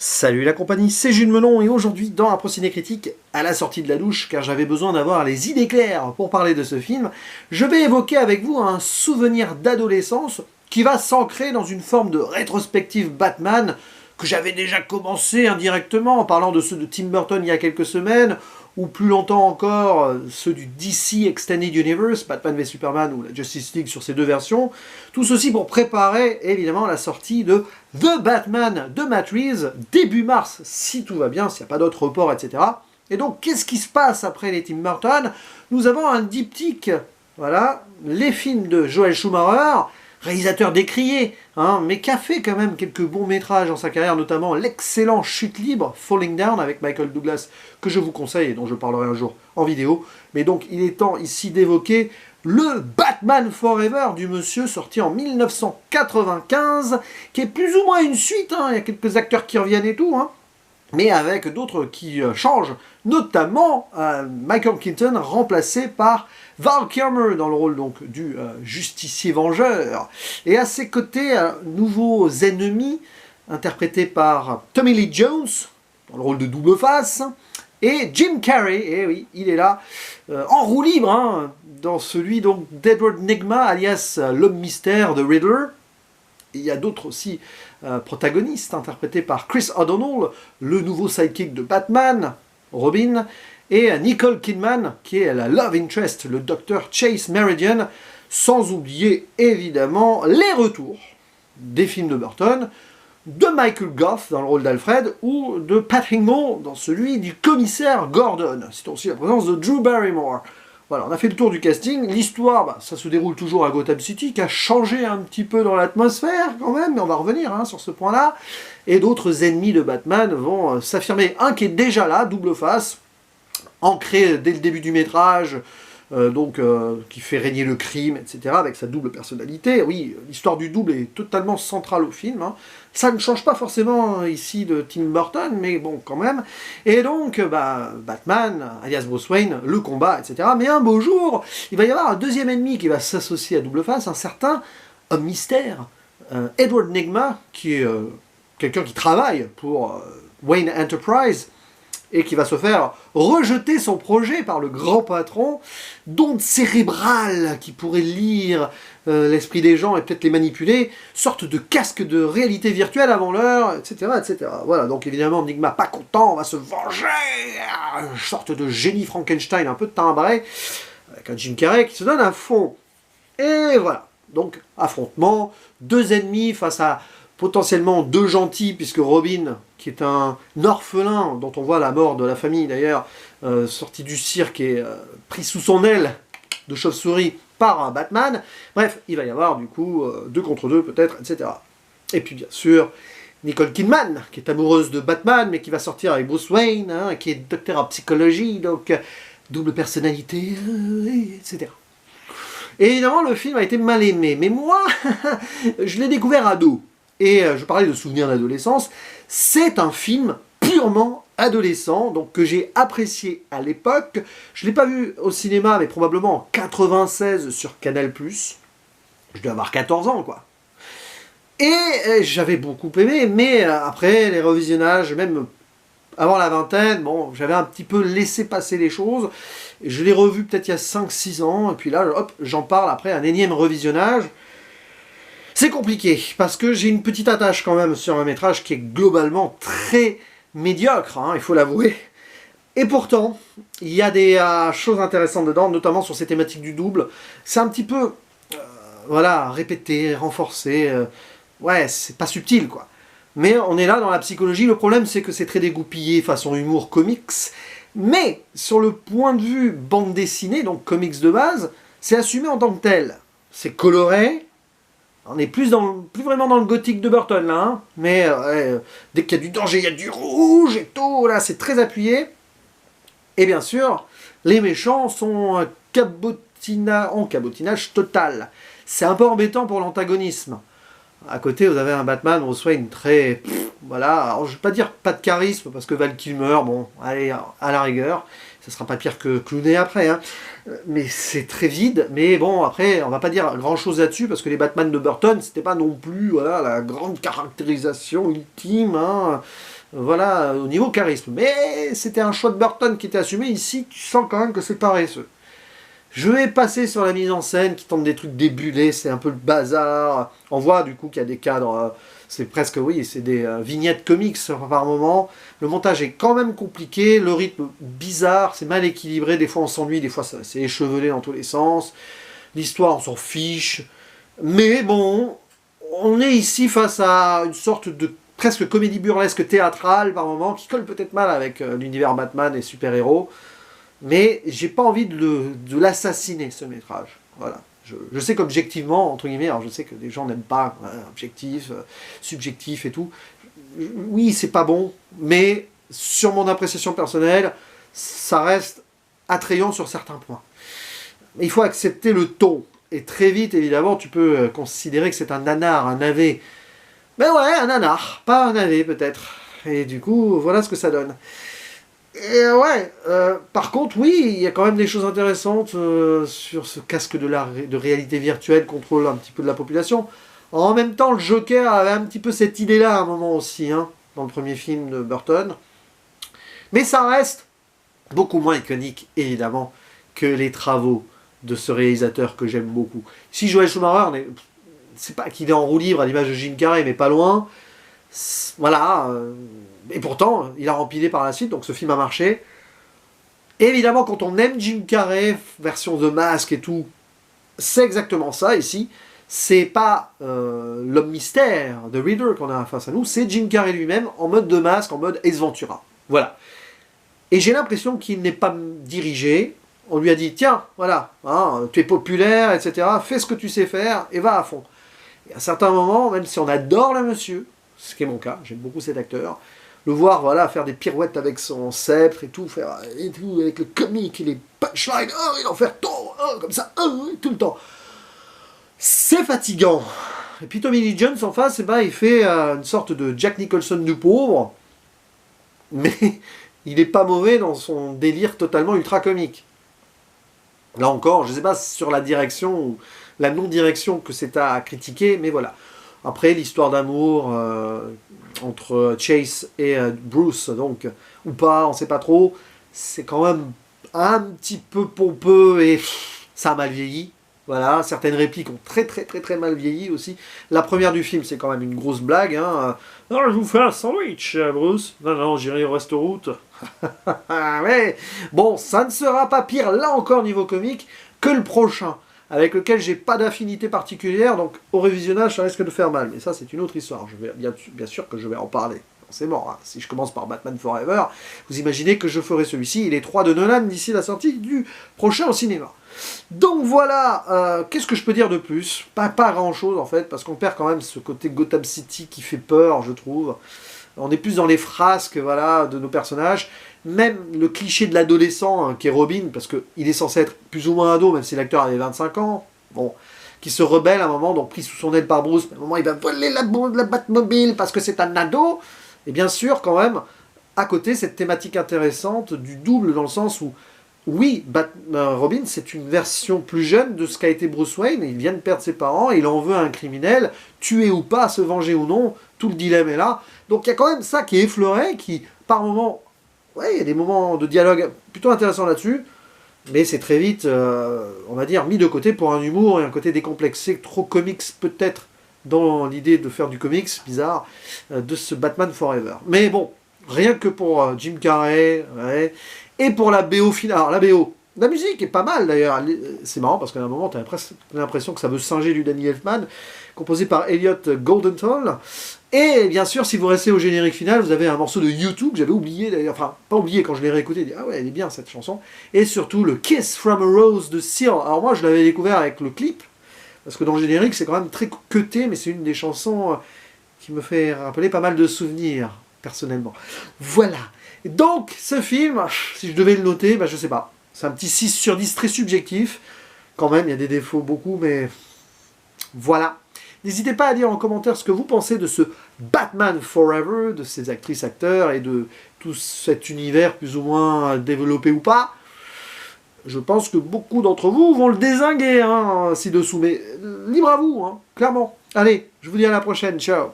Salut la compagnie, c'est Jules Melon et aujourd'hui dans un Procédé critique, à la sortie de la douche, car j'avais besoin d'avoir les idées claires pour parler de ce film, je vais évoquer avec vous un souvenir d'adolescence qui va s'ancrer dans une forme de rétrospective Batman que j'avais déjà commencé indirectement en parlant de ceux de Tim Burton il y a quelques semaines, ou plus longtemps encore ceux du DC Extended Universe, Batman v Superman ou la Justice League sur ces deux versions. Tout ceci pour préparer évidemment la sortie de The Batman de Matt Reeves début mars, si tout va bien, s'il n'y a pas d'autres reports, etc. Et donc qu'est-ce qui se passe après les Tim Burton? Nous avons un diptyque, voilà, les films de Joel Schumacher, réalisateur décrié, mais qui a fait quand même quelques bons métrages dans sa carrière, notamment l'excellent Chute libre, Falling Down, avec Michael Douglas, que je vous conseille et dont je parlerai un jour en vidéo. Mais donc il est temps ici d'évoquer le Batman Forever du monsieur, sorti en 1995, qui est plus ou moins une suite, il y a quelques acteurs qui reviennent et tout, mais avec d'autres qui changent, notamment Michael Keaton, remplacé par Val Kilmer dans le rôle donc du justicier vengeur. Et à ses côtés, nouveaux ennemis, interprétés par Tommy Lee Jones, dans le rôle de double face, et Jim Carrey, et oui, il est là, en roue libre, dans celui donc d'Edward Nygma, alias l'homme mystère de Riddler. Il y a d'autres aussi protagonistes, interprétés par Chris O'Donnell, le nouveau sidekick de Batman, Robin, et Nicole Kidman, qui est la love interest, le docteur Chase Meridian, sans oublier évidemment les retours des films de Burton, de Michael Gough dans le rôle d'Alfred, ou de Pat Hingle dans celui du commissaire Gordon. C'est aussi la présence de Drew Barrymore. Voilà, on a fait le tour du casting. L'histoire, ça se déroule toujours à Gotham City, qui a changé un petit peu dans l'atmosphère quand même, mais on va revenir sur ce point-là. Et d'autres ennemis de Batman vont s'affirmer. Un qui est déjà là, double face, ancré dès le début du métrage, qui fait régner le crime, etc., avec sa double personnalité. Oui, l'histoire du double est totalement centrale au film. Ça ne change pas forcément ici de Tim Burton, mais bon, quand même. Et donc, Batman, alias Bruce Wayne, le combat, etc. Mais un beau jour, il va y avoir un deuxième ennemi qui va s'associer à double face, un certain homme mystère, Edward Nygma, qui est quelqu'un qui travaille pour Wayne Enterprise, et qui va se faire rejeter son projet par le grand patron, d'ondes cérébrales qui pourrait lire l'esprit des gens et peut-être les manipuler, sorte de casque de réalité virtuelle avant l'heure, etc., etc. Voilà, donc évidemment, Nygma pas content, on va se venger, une sorte de génie Frankenstein un peu timbré, avec un Jim Carrey qui se donne à fond. Et voilà, donc affrontement, deux ennemis face à potentiellement deux gentils, puisque Robin, qui est un orphelin, dont on voit la mort de la famille d'ailleurs, sorti du cirque et pris sous son aile de chauve-souris par un Batman. Bref, il va y avoir du coup 2 contre 2 peut-être, etc. Et puis bien sûr, Nicole Kidman, qui est amoureuse de Batman, mais qui va sortir avec Bruce Wayne, qui est docteur en psychologie, donc double personnalité, etc. Et évidemment, le film a été mal aimé, mais moi, je l'ai découvert ado. Et je parlais de souvenirs d'adolescence, c'est un film purement adolescent, donc que j'ai apprécié à l'époque. Je ne l'ai pas vu au cinéma, mais probablement en 96 sur Canal+. Je dois avoir 14 ans, quoi. Et j'avais beaucoup aimé, mais après les revisionnages, même avant la vingtaine, bon, j'avais un petit peu laissé passer les choses. Je l'ai revu peut-être il y a 5-6 ans, et puis là, hop, j'en parle après un énième revisionnage. C'est compliqué, parce que j'ai une petite attache quand même sur un métrage qui est globalement très médiocre, il faut l'avouer. Et pourtant, il y a des choses intéressantes dedans, notamment sur ces thématiques du double. C'est un petit peu, répété, renforcé. Ouais, c'est pas subtil, quoi. Mais on est là dans la psychologie. Le problème, c'est que c'est très dégoupillé, façon humour comics. Mais, sur le point de vue bande dessinée, donc comics de base, c'est assumé en tant que tel. C'est coloré. On est plus vraiment dans le gothique de Burton, là, mais dès qu'il y a du danger, il y a du rouge et tout, là, c'est très appuyé. Et bien sûr, les méchants sont en cabotinage total. C'est un peu embêtant pour l'antagonisme. À côté, vous avez un Batman, Bruce Wayne très... alors je vais pas dire pas de charisme, parce que Val Kilmer, bon, allez, à la rigueur, ça sera pas pire que Clooney après, mais c'est très vide. Mais bon, après, on va pas dire grand chose là-dessus, parce que les Batman de Burton, c'était pas non plus la grande caractérisation ultime, voilà, au niveau charisme. Mais c'était un choix de Burton qui était assumé. Ici, tu sens quand même que c'est paresseux. Je vais passer sur la mise en scène qui tente des trucs débulés, c'est un peu le bazar. On voit du coup qu'il y a des cadres, c'est presque, oui, c'est des vignettes comics par moment. Le montage est quand même compliqué, le rythme bizarre, c'est mal équilibré, des fois on s'ennuie, des fois c'est échevelé dans tous les sens. L'histoire, on s'en fiche. Mais bon, on est ici face à une sorte de presque comédie burlesque théâtrale par moment, qui colle peut-être mal avec l'univers Batman et super-héros. Mais j'ai pas envie de l'assassiner, ce métrage. Voilà. Je sais qu'objectivement, entre guillemets, alors je sais que les gens n'aiment pas objectif, subjectif et tout. Oui, c'est pas bon, mais sur mon appréciation personnelle, ça reste attrayant sur certains points. Mais il faut accepter le ton. Et très vite, évidemment, tu peux considérer que c'est un nanar, un navet. Ben ouais, un nanar, pas un navet peut-être. Et du coup, voilà ce que ça donne. Et ouais, par contre, oui, il y a quand même des choses intéressantes sur ce casque de réalité virtuelle contrôle un petit peu de la population. En même temps, le Joker avait un petit peu cette idée-là à un moment aussi, hein, dans le premier film de Burton. Mais ça reste beaucoup moins iconique, évidemment, que les travaux de ce réalisateur que j'aime beaucoup. Si Joel Schumacher, c'est pas qu'il est en roue libre à l'image de Jim Carrey, mais pas loin. Voilà. Et pourtant, il a rempilé par la suite, donc ce film a marché. Et évidemment, quand on aime Jim Carrey, version de masque et tout, c'est exactement ça ici. C'est pas l'homme mystère de Reader qu'on a face à nous, c'est Jim Carrey lui-même en mode de masque, en mode Ace Ventura. Voilà. Et j'ai l'impression qu'il n'est pas dirigé. On lui a dit, tiens, voilà, hein, tu es populaire, etc. Fais ce que tu sais faire et va à fond. Et à certains moments, même si on adore le monsieur, ce qui est mon cas, j'aime beaucoup cet acteur, le voir voilà, faire des pirouettes avec son sceptre et tout, avec le comique et les punchlines, oh, il en fait trop, oh, comme ça, oh, tout le temps. C'est fatigant. Et puis Tommy Lee Jones en face, eh ben, il fait une sorte de Jack Nicholson du pauvre, mais il n'est pas mauvais dans son délire totalement ultra comique. Là encore, je ne sais pas sur la direction ou la non-direction que c'est à critiquer, mais voilà. Après, l'histoire d'amour entre Chase et Bruce, donc, ou pas, on ne sait pas trop, c'est quand même un petit peu pompeux et ça a mal vieilli. Voilà, certaines répliques ont très mal vieilli aussi. La première du film, c'est quand même une grosse blague. Hein. Non, je vous fais un sandwich, Bruce. Non, j'irai au restaurant. Ouais. Bon, ça ne sera pas pire, là encore, niveau comique, que le prochain, avec lequel j'ai pas d'affinité particulière, donc au révisionnage, ça risque de faire mal. Mais ça, c'est une autre histoire. Je vais, bien sûr que je vais en parler. C'est mort. Hein. Si je commence par Batman Forever, vous imaginez que je ferai celui-ci et les 3 de Nolan d'ici la sortie du prochain au cinéma. Donc voilà, qu'est-ce que je peux dire de plus? Pas grand-chose en fait, parce qu'on perd quand même ce côté Gotham City qui fait peur, je trouve. On est plus dans les frasques voilà, de nos personnages. Même le cliché de l'adolescent, hein, qui est Robin, parce qu'il est censé être plus ou moins ado, même si l'acteur avait 25 ans, bon, qui se rebelle à un moment, donc pris sous son aile par Bruce, à un moment il va voler la Batmobile parce que c'est un ado. Et bien sûr, quand même, à côté, cette thématique intéressante du double, dans le sens où, oui, Robin, c'est une version plus jeune de ce qu'a été Bruce Wayne, il vient de perdre ses parents, il en veut un criminel, tuer ou pas, se venger ou non, tout le dilemme est là. Donc il y a quand même ça qui est effleuré, qui, par moments, ouais, il y a des moments de dialogue plutôt intéressants là-dessus, mais c'est très vite, on va dire, mis de côté pour un humour et un côté décomplexé, trop comics peut-être, dans l'idée de faire du comics, bizarre, de ce Batman Forever. Mais bon, rien que pour Jim Carrey, ouais, et pour la BO finale. Alors la BO, la musique est pas mal d'ailleurs, c'est marrant parce qu'à un moment, tu as l'impression que ça veut singer du Danny Elfman, composé par Elliot Goldenthal. Et bien sûr, si vous restez au générique final, vous avez un morceau de U2 que j'avais oublié d'ailleurs, enfin, pas oublié quand je l'ai réécouté, je dis, ah ouais, elle est bien cette chanson. Et surtout le Kiss from a Rose de Seal. Alors moi, je l'avais découvert avec le clip, parce que dans le générique, c'est quand même très cuté, mais c'est une des chansons qui me fait rappeler pas mal de souvenirs, personnellement. Voilà. Et donc, ce film, si je devais le noter, je sais pas. C'est un petit 6 sur 10 très subjectif. Quand même, il y a des défauts beaucoup, mais voilà. N'hésitez pas à dire en commentaire ce que vous pensez de ce Batman Forever, de ces actrices, acteurs, et de tout cet univers plus ou moins développé ou pas. Je pense que beaucoup d'entre vous vont le dézinguer, hein, ci-dessous, mais libre à vous, hein, clairement. Allez, je vous dis à la prochaine, ciao.